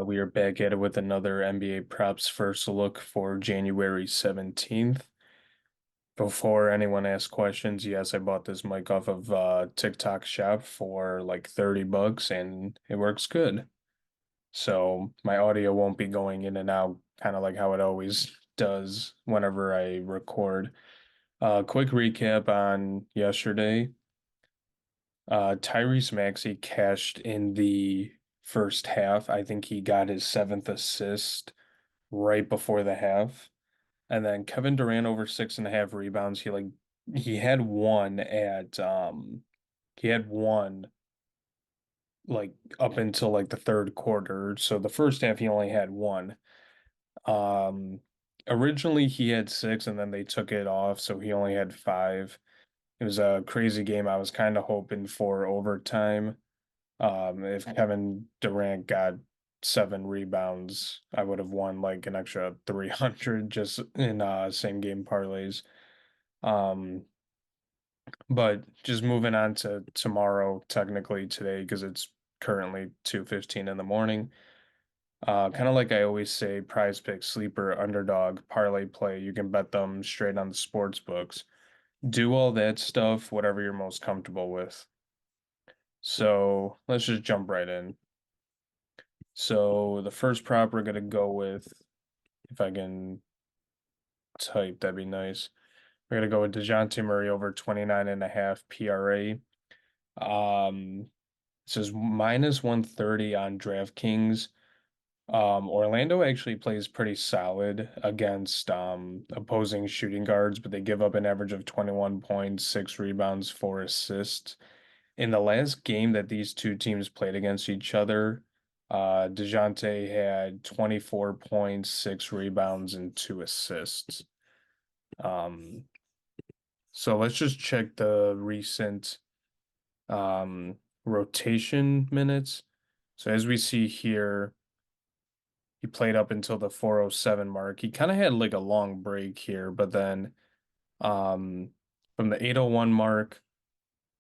We are back at it with another NBA props first look for January 17th. Before anyone asks questions, yes, I bought this mic off of TikTok shop for like 30 bucks and it works good. So my audio won't be going in and out, kind of like how it always does whenever I record. Quick recap on yesterday. Tyrese Maxey cashed in the first half. I think he got his seventh assist right before the half. And then Kevin Durant over 6.5 rebounds. He had one at he had one like up until like the third quarter. So the first half he only had one. Um Originally he had six and then they took it off, so he only had five. It was a crazy game. I was kind of hoping for overtime. If Kevin Durant got 7 rebounds, I would have won like an extra 300 just in same game parlays. Um, but just moving on to tomorrow, technically today, because it's currently 2:15 in the morning. Kind of like I always say, prize pick, sleeper, underdog, parlay play. You can bet them straight on the sports books. Do all that stuff, whatever you're most comfortable with. So let's just jump right in. So the first prop we're gonna go with, if I can type, that'd be nice. We're gonna go with DeJounte Murray over 29.5 PRA. It says -130 on DraftKings. Orlando actually plays pretty solid against opposing shooting guards, but they give up an average of 21 points, 6 rebounds, 4 assists. In the last game that these two teams played against each other, DeJounte had 24 points, 6 rebounds, and 2 assists. Um, so let's just check the recent rotation minutes. So as we see here, he played up until the 407 mark. He kind of had like a long break here, but then um, from the 801 mark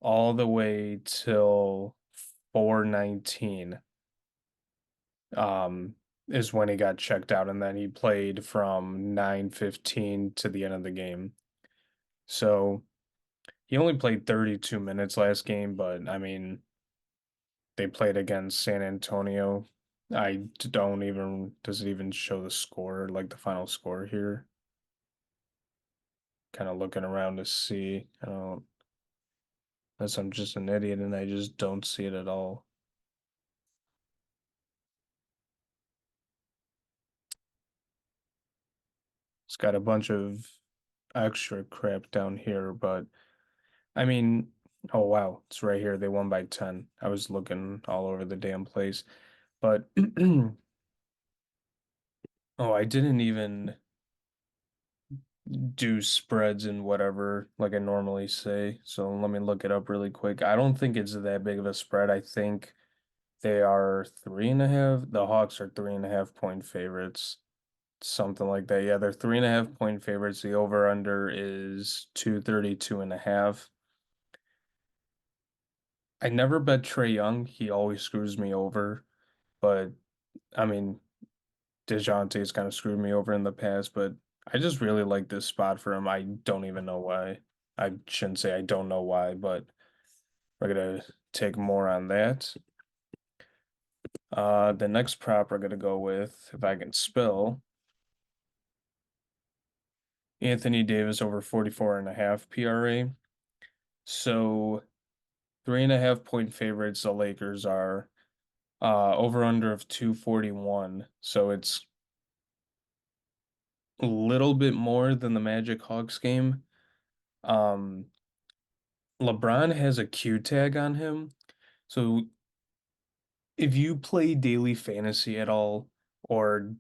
all the way till 419 is when he got checked out, and then he played from 9:15 to the end of the game. So he only played 32 minutes last game, but I mean, they played against San Antonio. I don't even, does it even show the score, like the final score here? Kind of looking around to see. I don't, unless I'm just an idiot and I just don't see it at all. It's got a bunch of extra crap down here, but I mean, oh wow, it's right here. They won by 10. I was looking all over the damn place. But oh, I didn't even do spreads and whatever like I normally say. So let me look it up really quick. I don't think it's that big of a spread. I think they are 3.5. The Hawks are 3.5 point favorites. Something like that. Yeah, they're 3.5 point favorites. The over under is 232 and a half. I never bet Trey Young. He always screws me over. But I mean, DeJounte's kind of screwed me over in the past, but I just really like this spot for him. I don't even know why. I shouldn't say I don't know why, but we're gonna take more on that. The next prop we're gonna go with, if I can spell, Anthony Davis over 44.5 PRA. So 3.5 point favorites, the Lakers are over under of 241. So it's a little bit more than the Magic Hawks game. Um, LeBron has a Q tag on him. So if you play daily fantasy at all, or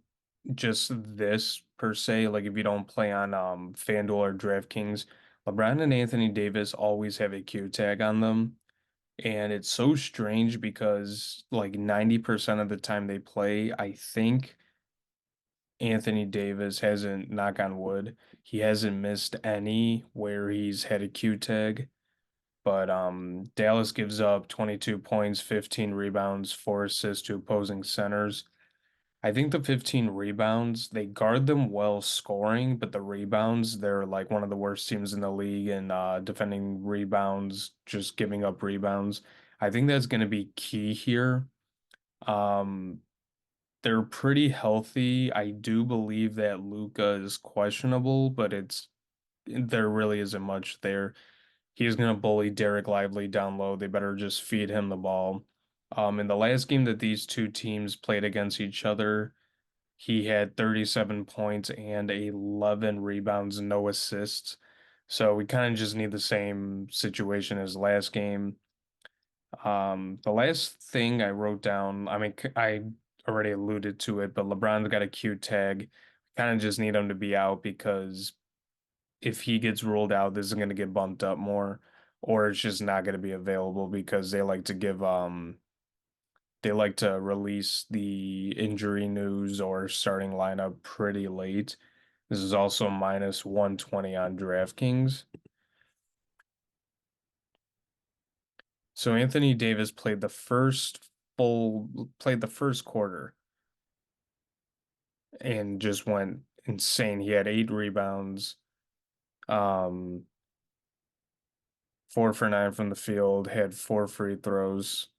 just this per se, like if you don't play on FanDuel or DraftKings, LeBron and Anthony Davis always have a Q tag on them. And it's so strange because like 90% of the time they play, I think Anthony Davis hasn't, knock on wood, he hasn't missed any where he's had a Q tag. But Dallas gives up 22 points, 15 rebounds, 4 assists to opposing centers. I think the 15 rebounds, they guard them well scoring, but the rebounds, they're like one of the worst teams in the league in defending rebounds, just giving up rebounds. I think that's going to be key here. Um, they're pretty healthy. I do believe that Luka is questionable, but there really isn't much there. He's going to bully Derek Lively down low. They better just feed him the ball. In the last game that these two teams played against each other, he had 37 points and 11 rebounds, no assists. So we kind of just need the same situation as last game. The last thing I wrote down, I mean, I already alluded to it, but LeBron's got a cute tag. Kind of just need him to be out because if he gets ruled out, this is going to get bumped up more, or it's just not going to be available because they like to release the injury news or starting lineup pretty late. This is also minus 120 on DraftKings. So Anthony Davis played the first quarter and just went insane. He had 8 rebounds, um, 4 for 9 from the field, had 4 free throws.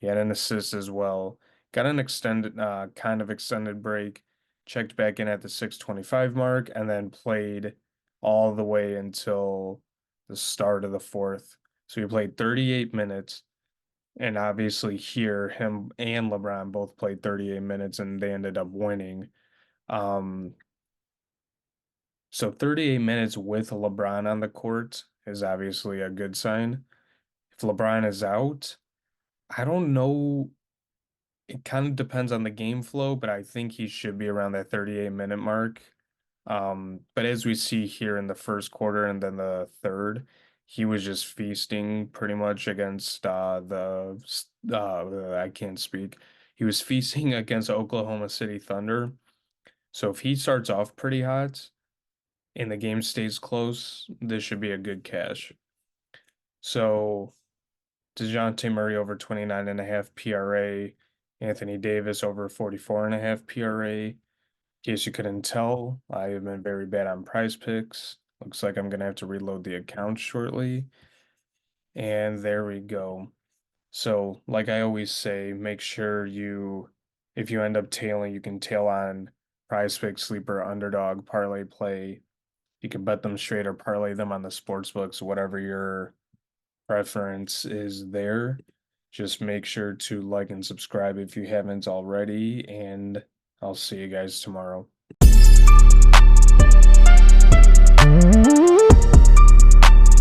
He had an assist as well. Got an kind of extended break, checked back in at the 6:25 mark, and then played all the way until the start of the fourth. So he played 38 minutes. And obviously here, him and LeBron both played 38 minutes and they ended up winning. Um, so 38 minutes with LeBron on the court is obviously a good sign. If LeBron is out, I don't know. It kind of depends on the game flow, but I think he should be around that 38-minute mark. But as we see here in the first quarter and then the third, he was just feasting pretty much against I can't speak. He was feasting against Oklahoma City Thunder. So if he starts off pretty hot and the game stays close, this should be a good cash. So DeJounte Murray over 29.5 PRA, Anthony Davis over 44.5 PRA. In case you couldn't tell, I have been very bad on PrizePicks. Looks like I'm gonna have to reload the account shortly. And there we go. So, like I always say, make sure if you end up tailing, you can tail on PrizePicks, Sleeper, Underdog, ParlayPlay. You can bet them straight or parlay them on the sports books, whatever your preference is there. Just make sure to like and subscribe if you haven't already, and I'll see you guys tomorrow.